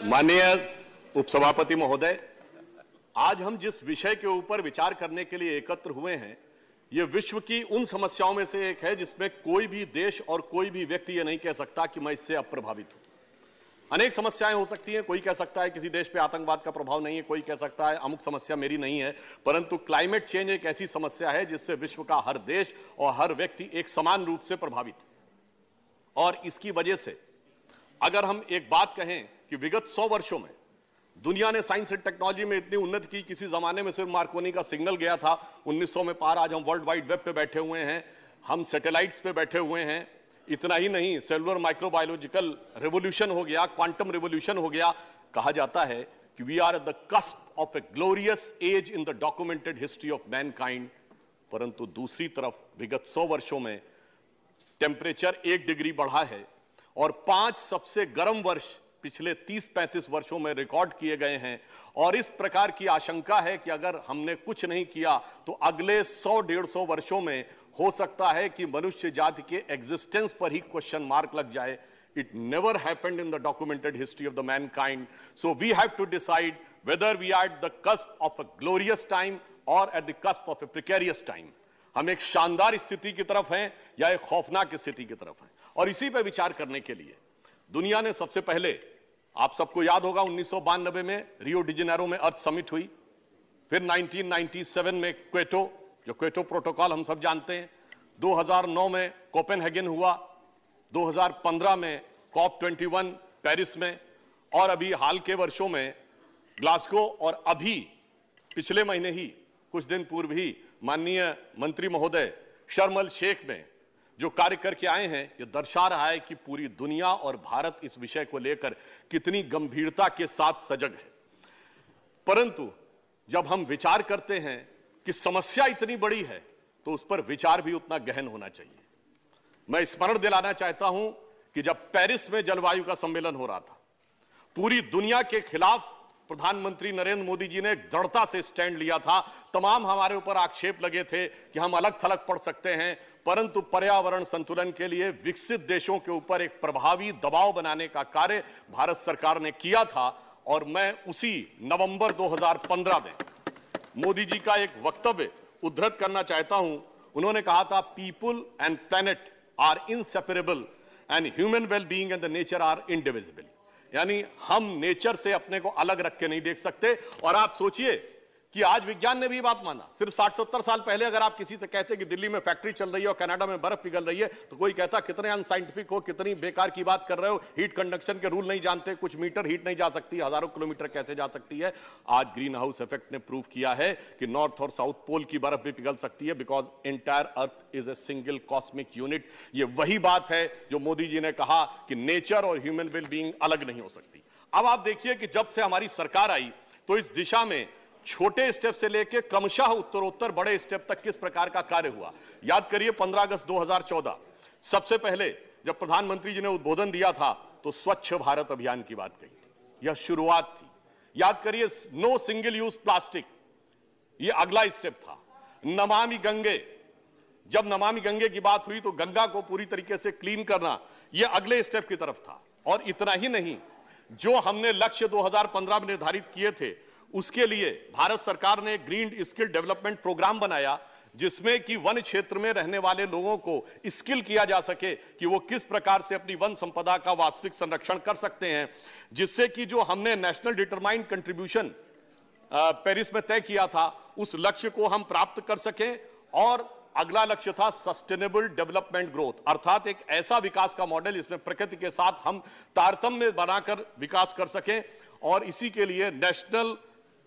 माननीय उपसभापति महोदय, आज हम जिस विषय के ऊपर विचार करने के लिए एकत्र हुए हैं, ये विश्व की उन समस्याओं में से एक है जिसमें कोई भी देश और कोई भी व्यक्ति ये नहीं कह सकता कि मैं इससे अप्रभावित हूं। अनेक समस्याएं हो सकती हैं, कोई कह सकता है किसी देश पे आतंकवाद का प्रभाव नहीं है, कोई कह सकता है अमुक समस्या मेरी नहीं है, परंतु क्लाइमेट चेंज एक ऐसी समस्या है जिससे विश्व का हर देश और हर व्यक्ति एक समान रूप से प्रभावित है। और इसकी वजह से अगर हम एक बात कहें कि विगत 100 वर्षों में दुनिया ने साइंस एंड टेक्नोलॉजी में इतनी उन्नति की, किसी जमाने में सिर्फ मार्कोनी का सिग्नल गया था 1900 में पार, आज हम वर्ल्ड वाइड वेब पे बैठे हुए हैं, हम सैटेलाइट्स पे बैठे हुए हैं। इतना ही नहीं, सेलुलर माइक्रोबायोलॉजिकल रेवोल्यूशन हो गया, क्वांटम रेवोल्यूशन हो गया। कहा जाता है कि we are at the cusp of a glorious age in the documented history of mankind. परंतु दूसरी तरफ विगत 100 वर्षों में टेम्परेचर 1 डिग्री बढ़ा है और 5 सबसे गर्म वर्ष पिछले 30-35 वर्षों में रिकॉर्ड किए गए हैं। और इस प्रकार की आशंका है कि अगर हमने कुछ नहीं किया तो अगले 100-150 वर्षों में हो सकता है कि मनुष्य जाति के एग्जिस्टेंस पर ही क्वेश्चन मार्क लग जाए। It never happened in the documented history of the mankind. So we have to decide whether we are at the cusp of a glorious time or at the cusp of a precarious time. हम एक शानदार स्थिति की तरफ हैं या एक खौफनाक स्थिति की तरफ हैं। और इसी पर विचार करने के लिए दुनिया ने सबसे पहले, आप सबको याद होगा 1992 में रियो डी जेनेरो में अर्थ समिट हुई, फिर 1997 में क्वेटो, जो क्वेटो प्रोटोकॉल हम सब जानते हैं, 2009 में कोपेनहेगन हुआ, 2015 में COP21 पेरिस में, और अभी हाल के वर्षों में ग्लासगो, और अभी पिछले महीने ही कुछ दिन पूर्व ही माननीय मंत्री महोदय शर्म एल शेख में जो कार्य करके आए हैं, ये दर्शा रहा है कि पूरी दुनिया और भारत इस विषय को लेकर कितनी गंभीरता के साथ सजग है। परंतु जब हम विचार करते हैं कि समस्या इतनी बड़ी है तो उस पर विचार भी उतना गहन होना चाहिए। मैं स्मरण दिलाना चाहता हूं कि जब पेरिस में जलवायु का सम्मेलन हो रहा था, पूरी दुनिया के खिलाफ प्रधानमंत्री नरेंद्र मोदी जी ने दृढ़ता से स्टैंड लिया था। तमाम हमारे ऊपर आक्षेप लगे थे कि हम अलग थलग पड़ सकते हैं, परंतु पर्यावरण संतुलन के लिए विकसित देशों के ऊपर एक प्रभावी दबाव बनाने का कार्य भारत सरकार ने किया था। और मैं उसी नवंबर 2015 में मोदी जी का एक वक्तव्य उद्धृत करना चाहता हूं। उन्होंने कहा था, people and planet are inseparable and human wellbeing and the nature are indivisible. यानी हम नेचर से अपने को अलग रख के नहीं देख सकते। और आप सोचिए कि आज विज्ञान ने भी बात माना। सिर्फ 60-70 साल पहले अगर आप किसी से कहते कि दिल्ली में फैक्ट्री चल रही है और कनाडा में बर्फ पिघल रही है, तो कोई कहता कितने अनसाइंटिफिक हो, कितनी बेकार की बात कर रहे हो, हीट कंडक्शन के रूल नहीं जानते, कुछ मीटर हीट नहीं जा सकती, हजारों किलोमीटर कैसे जा सकती है। आज ग्रीन हाउस इफेक्ट ने प्रूव किया है कि नॉर्थ और साउथ पोल की बर्फ भी पिघल सकती है, because entire earth is a single cosmic unit. ये वही बात है जो मोदी जी ने कहा कि नेचर और ह्यूमन वेलबीइंग अलग नहीं हो सकती। अब आप देखिए कि जब से हमारी सरकार आई तो इस दिशा में छोटे स्टेप से लेकर क्रमशः उत्तरोत्तर बड़े स्टेप तक किस प्रकार का कार्य हुआ। याद करिए 15 अगस्त 2014 सबसे पहले जब प्रधानमंत्री जी ने उद्बोधन दिया था तो स्वच्छ भारत अभियान की बात कही थी, यह शुरुआत थी। याद करिए नो सिंगल यूज प्लास्टिक, यह अगला स्टेप था। नमामि गंगे, जब नमामि गंगे की बात हुई तो गंगा को पूरी तरीके से क्लीन करना, यह अगले स्टेप की तरफ था। और इतना ही नहीं, जो हमने लक्ष्य 2015 में निर्धारित किए थे उसके लिए भारत सरकार ने ग्रीन स्किल डेवलपमेंट प्रोग्राम बनाया, जिसमें कि वन क्षेत्र में रहने वाले लोगों को स्किल किया जा सके कि वो किस प्रकार से अपनी वन संपदा का वास्तविक संरक्षण कर सकते हैं, जिससे कि जो हमने नेशनल डिटरमाइंड कंट्रीब्यूशन पेरिस में तय किया था उस लक्ष्य को हम प्राप्त कर सकें। और अगला लक्ष्य था सस्टेनेबल डेवलपमेंट ग्रोथ, अर्थात एक ऐसा विकास का मॉडल जिसमें प्रकृति के साथ हम तारतम्य बनाकर विकास कर सकें। और इसी के लिए नेशनल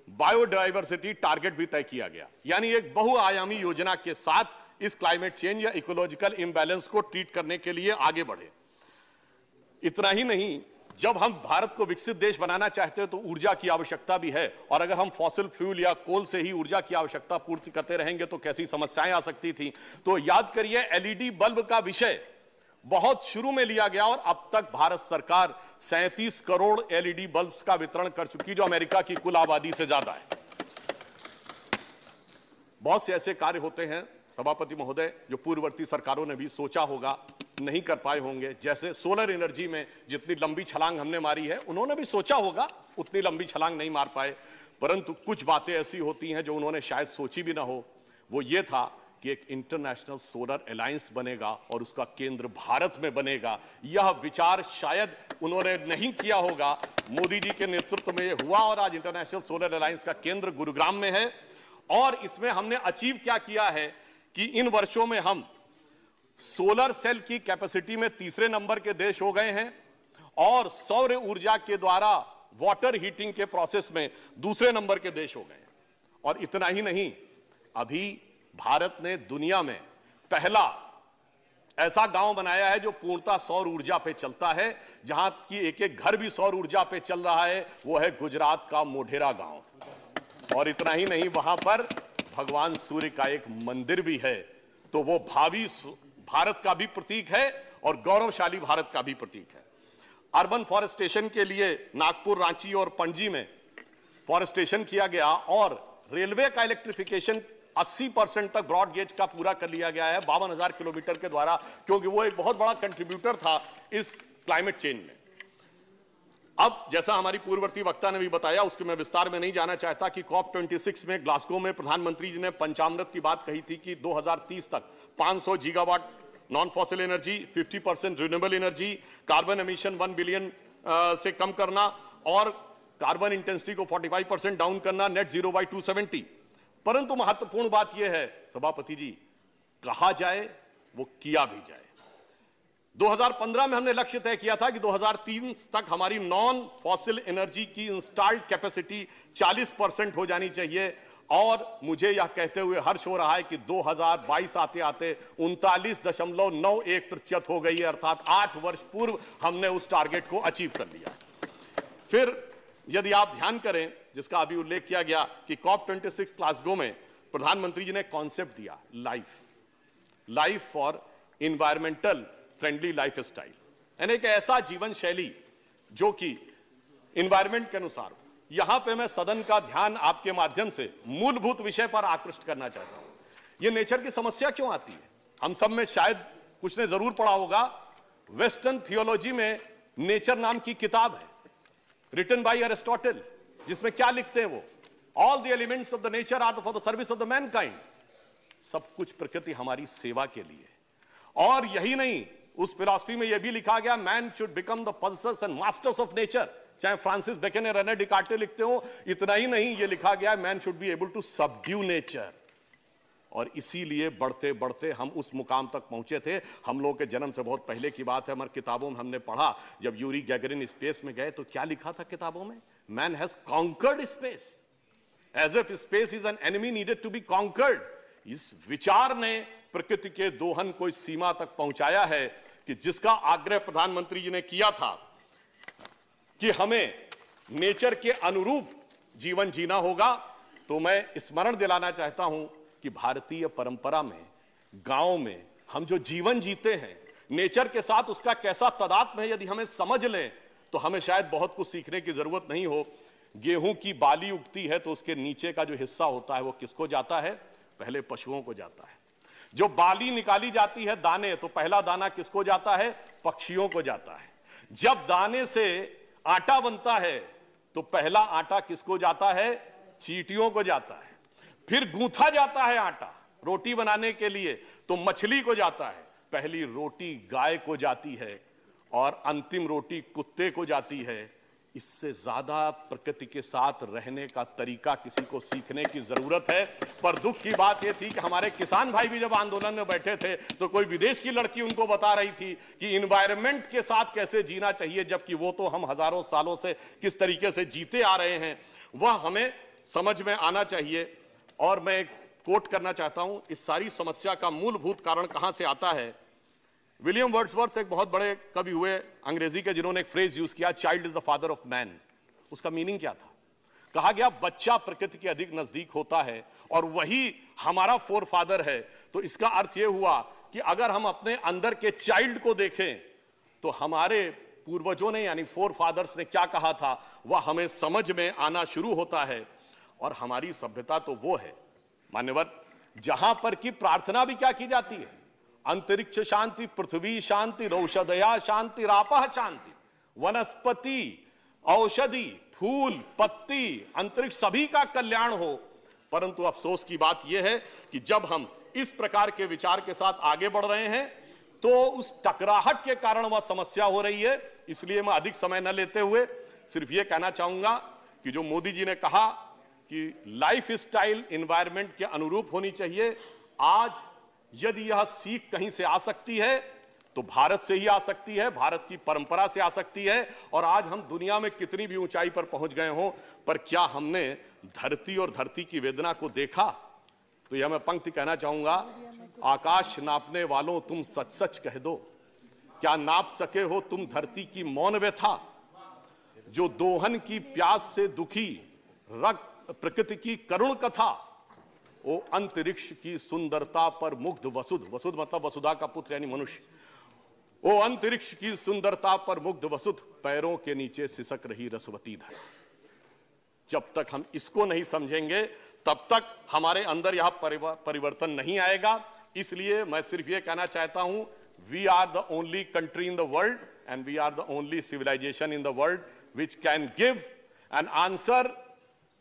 बायोडायवर्सिटी टारगेट भी तय किया गया, यानी एक बहुआयामी योजना के साथ इस क्लाइमेट चेंज या इकोलॉजिकल इम्बैलेंस को ट्रीट करने के लिए आगे बढ़े। इतना ही नहीं, जब हम भारत को विकसित देश बनाना चाहते हैं तो ऊर्जा की आवश्यकता भी है, और अगर हम फॉसिल फ्यूल या कोल से ही ऊर्जा की आवश्यकता पूर्ति करते रहेंगे तो कैसी समस्याएं आ सकती थी। तो याद करिए एलईडी बल्ब का विषय बहुत शुरू में लिया गया और अब तक भारत सरकार 37 करोड़ एलईडी बल्ब्स का वितरण कर चुकी, जो अमेरिका की कुल आबादी से ज्यादा है। बहुत से ऐसे कार्य होते हैं सभापति महोदय, जो पूर्ववर्ती सरकारों ने भी सोचा होगा, नहीं कर पाए होंगे। जैसे सोलर एनर्जी में जितनी लंबी छलांग हमने मारी है, उन्होंने भी सोचा होगा, उतनी लंबी छलांग नहीं मार पाए। परंतु कुछ बातें ऐसी होती हैं जो उन्होंने शायद सोची भी ना हो। वो ये था कि एक इंटरनेशनल सोलर अलायंस बनेगा और उसका केंद्र भारत में बनेगा। यह विचार शायद उन्होंने नहीं किया होगा। मोदी जी के नेतृत्व में यह हुआ और आज इंटरनेशनल सोलर अलायंस का केंद्र गुरुग्राम में है। और इसमें हमने अचीव क्या किया है कि इन वर्षों में हम सोलर सेल की कैपेसिटी में तीसरे नंबर के देश हो गए हैं और सौर ऊर्जा के द्वारा वाटर हीटिंग के प्रोसेस में दूसरे नंबर के देश हो गए हैं। और इतना ही नहीं, अभी भारत ने दुनिया में पहला ऐसा गांव बनाया है जो पूर्णतः सौर ऊर्जा पे चलता है, जहां की एक एक घर भी सौर ऊर्जा पे चल रहा है। वो है गुजरात का मोढेरा गांव। और इतना ही नहीं, वहां पर भगवान सूर्य का एक मंदिर भी है। तो वो भावी भारत का भी प्रतीक है और गौरवशाली भारत का भी प्रतीक है। अर्बन फॉरेस्टेशन के लिए नागपुर, रांची और पणजी में फॉरेस्टेशन किया गया और रेलवे का इलेक्ट्रिफिकेशन 80% तक ब्रॉड गेज का पूरा कर लिया गया है 52,000 किलोमीटर के द्वारा, क्योंकि वो एक बहुत बड़ा कंट्रीब्यूटर था इस क्लाइमेट चेंज में। अब जैसा हमारी पूर्ववर्ती वक्ता ने भी बताया, उसके मैं विस्तार में नहीं जाना चाहता कि COP26 में ग्लासगो में प्रधानमंत्री जी ने पंचामृत की बात कही थी कि 2030 तक 500 gigawatt non fossil energy, 50% renewable energy, carbon emission 1 billion से कम करना और कार्बन इंटेंसिटी को 45% डाउन करना, नेट जीरो बाय 270। परंतु महत्वपूर्ण बात यह है सभापति जी, कहा जाए वो किया भी जाए। 2015 में हमने लक्ष्य तय किया था कि 2030 तक हमारी नॉन फॉसिल एनर्जी की इंस्टॉल्ड कैपेसिटी 40% हो जानी चाहिए। और मुझे यह कहते हुए हर्ष हो रहा है कि 2022 आते आते 39.91% हो गई है, अर्थात 8 वर्ष पूर्व हमने उस टारगेट को अचीव कर लिया। फिर यदि आप ध्यान करें, जिसका अभी उल्लेख किया गया कि COP26 ग्लासगो में प्रधानमंत्री जी ने कॉन्सेप्ट दिया life for environmental friendly life style, यानी एक ऐसा जीवन शैली जो कि इन्वायरमेंट के अनुसार। यहां पे मैं सदन का ध्यान आपके माध्यम से मूलभूत विषय पर आकृष्ट करना चाहता हूं। यह नेचर की समस्या क्यों आती है? हम सब में शायद कुछ ने जरूर पढ़ा होगा, वेस्टर्न थियोलॉजी में नेचर नाम की किताब है रिटन बाय एरिस्टोटल, जिसमें क्या लिखते हैं वो, all the elements of the nature are for the service of the mankind. सब कुछ प्रकृति हमारी सेवा के लिए। और यही नहीं, उस फिलॉसफी में यह भी लिखा गया, man should become the possessors and masters of nature, चाहे फ्रांसिस बेकन या रेने डिकार्टे लिखते हो। इतना ही नहीं, यह लिखा गया, man should be able to subdue nature. और इसीलिए बढ़ते बढ़ते हम उस मुकाम तक पहुंचे थे। हम लोग के जन्म से बहुत पहले की बात है, हमारी किताबों में हमने पढ़ा, जब यूरी गैगरिन स्पेस में गए तो क्या लिखा था किताबों में, man has conquered space, as if space is an enemy needed to be conquered. इस विचार ने प्रकृति के दोहन को इस सीमा तक पहुंचाया है कि जिसका आग्रह प्रधानमंत्री जी ने किया था कि हमें नेचर के अनुरूप जीवन जीना होगा। तो मैं स्मरण दिलाना चाहता हूं कि भारतीय परंपरा में, गांव में हम जो जीवन जीते हैं, नेचर के साथ उसका कैसा तादात्म्य है, यदि हमें समझ लें तो हमें शायद बहुत कुछ सीखने की जरूरत नहीं हो। गेहूं की बाली उगती है तो उसके नीचे का जो हिस्सा होता है वो किसको जाता है? पहले पशुओं को जाता है। जो बाली निकाली जाती है दाने, तो पहला दाना किसको जाता है? पक्षियों को जाता है। जब दाने से आटा बनता है तो पहला आटा किसको जाता है? चींटियों को जाता है। फिर गूंथा जाता है आटा रोटी बनाने के लिए तो मछली को जाता है। पहली रोटी गाय को जाती है और अंतिम रोटी कुत्ते को जाती है। इससे ज्यादा प्रकृति के साथ रहने का तरीका किसी को सीखने की जरूरत है। पर दुख की बात यह थी कि हमारे किसान भाई भी जब आंदोलन में बैठे थे तो कोई विदेश की लड़की उनको बता रही थी कि इन्वायरमेंट के साथ कैसे जीना चाहिए, जबकि वो तो हम हजारों सालों से किस तरीके से जीते आ रहे हैं वह हमें समझ में आना चाहिए। और मैं एक कोट करना चाहता हूं, इस सारी समस्या का मूलभूत कारण कहां से आता है। विलियम वर्ड्सवर्थ एक बहुत बड़े कवि हुए अंग्रेजी के, जिन्होंने एक फ्रेज यूज किया, child is the father of man. उसका मीनिंग क्या था? कहा गया बच्चा प्रकृति के अधिक नजदीक होता है और वही हमारा फोर फादर है। तो इसका अर्थ यह हुआ कि अगर हम अपने अंदर के चाइल्ड को देखें तो हमारे पूर्वजों ने यानी फोर फादर्स ने क्या कहा था वह हमें समझ में आना शुरू होता है। और हमारी सभ्यता तो वो है मान्यवर जहां पर की प्रार्थना भी क्या की जाती है? अंतरिक्ष शांति, पृथ्वी शांति, औषधया शांति, रापः शांति, वनस्पति, औषधि, फूल, पत्ती, अंतरिक्ष सभी का कल्याण हो। परंतु अफसोस की बात यह है कि जब हम इस प्रकार के विचार के साथ आगे बढ़ रहे हैं तो उस टकराहट के कारण वह समस्या हो रही है। इसलिए मैं अधिक समय न लेते हुए सिर्फ यह कहना चाहूंगा कि जो मोदी जी ने कहा कि लाइफ स्टाइल एनवायरनमेंट के अनुरूप होनी चाहिए, आज यदि यह सीख कहीं से आ सकती है तो भारत से ही आ सकती है, भारत की परंपरा से आ सकती है। और आज हम दुनिया में कितनी भी ऊंचाई पर पहुंच गए हों, पर क्या हमने धरती और धरती की वेदना को देखा? तो यह मैं पंक्ति कहना चाहूंगा, आकाश नापने वालों तुम सच सच कह दो, क्या नाप सके हो तुम धरती की मौन व्यथा? जो दोहन की प्यास से दुखी, रक्त प्रकृति की करुण कथा, वो अंतरिक्ष की सुंदरता पर मुग्ध वसुध, वसुध मतलब वसुधा का पुत्र यानी मनुष्य, वो अंतरिक्ष की सुंदरता पर मुग्ध वसुध, पैरों के नीचे सिसक रही रसवती धरा। जब तक हम इसको नहीं समझेंगे तब तक हमारे अंदर यह परिवर्तन नहीं आएगा। इसलिए मैं सिर्फ ये कहना चाहता हूं, we are the only country in the world and we are the only civilisation in the world which can give an answer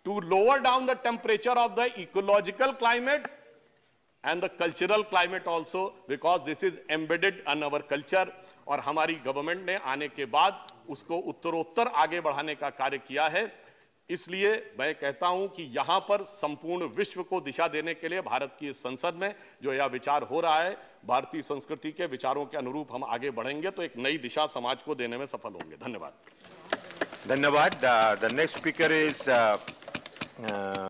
to lower down the temperature of the ecological climate and the cultural climate also, because this is embedded in our culture। और हमारी government ने आने के बाद उसको उत्तरोत्तर आगे बढ़ाने का कार्य किया है। इसलिए मैं कहता हूं कि यहां पर संपूर्ण विश्व को दिशा देने के लिए भारत की संसद में जो यह विचार हो रहा है, भारतीय संस्कृति के विचारों के अनुरूप हम आगे बढ़ेंगे तो एक नई दिशा समाज को देने में सफल होंगे। धन्यवाद। धन्यवाद। The next speaker is